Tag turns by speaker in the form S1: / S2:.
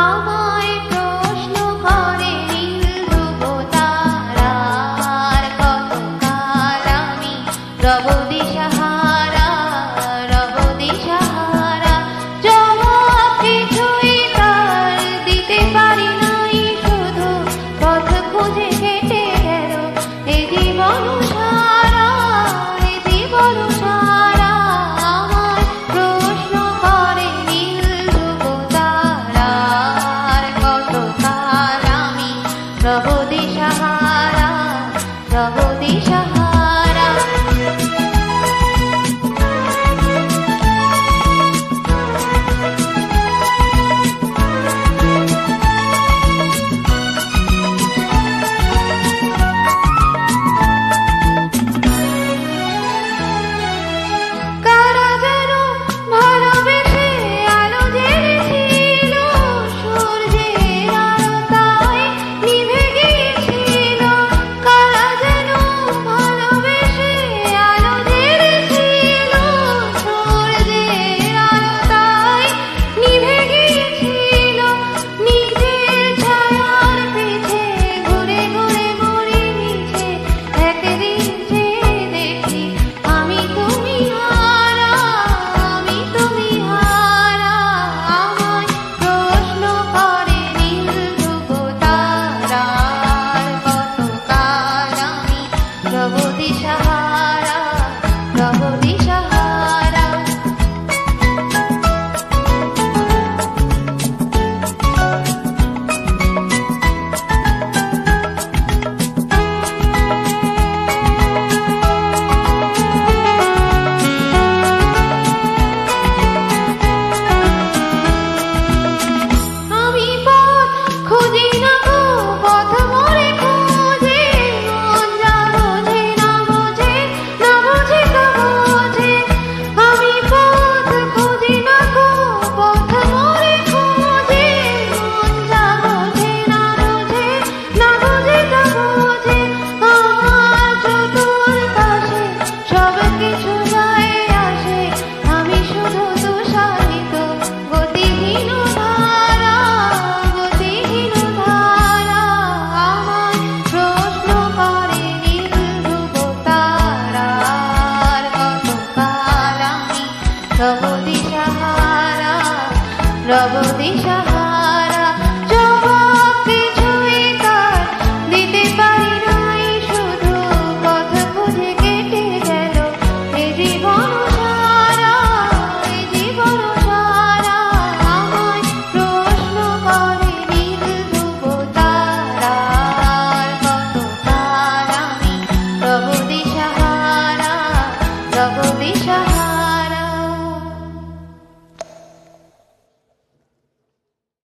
S1: আমায় প্রশ্ন করে নীল ধ্রুব তারার, কতকাল আমি রব দিশাহারা, রব দিশাহারা। জবাব কিছুই তার দিতে পারি নাই, শুধু পথ খুঁজে কেটে গেল এ জীবন সারা, এ জীবন সারা। আমায় প্রশ্ন করে নীল ধ্রুব তারার, কতকাল আমি রব দিশাহারা, রব দিশাহারা। কারা যেন ভালোবেসে আলো জ্বেলেছিল, সূর্যের আলোয় নিভে গিয়েছিল। কারা যেন ভালোবেসে আলো জ্বেলেছিল, সূর্যের আলোয় নিভে গিয়েছিল। নিজের ছায়ার পিছে ঘুরে ঘুরে মরি মিছে, একদিন চেয়ে দেখি আমি তুমি হারা, আমি তুমি হারা। আমায় প্রশ্ন করে নীল ধ্রুব তারার, কতকাল আমি রব দিশাহারা, রব দিশাহারা। আমি পথ খুঁজি না গো, পথ মোরে খোঁজে, মন যা বোঝে না বোঝে, না বোঝে তা বোঝে। আমি পথ খুঁজি না গো, পথ মোরে খোঁজে, মন যা বোঝে না বোঝে, না বোঝে তা বোঝে। আমার চতুর্পাশে সব কিছু যায় আসে, আমি শুধু তুষারিত গতিহীন ধারা, গতিহীন ধারা। আমায় প্রশ্ন করে নীল ধ্রুব তারার, কতকাল আমি রব দিশাহারা, রব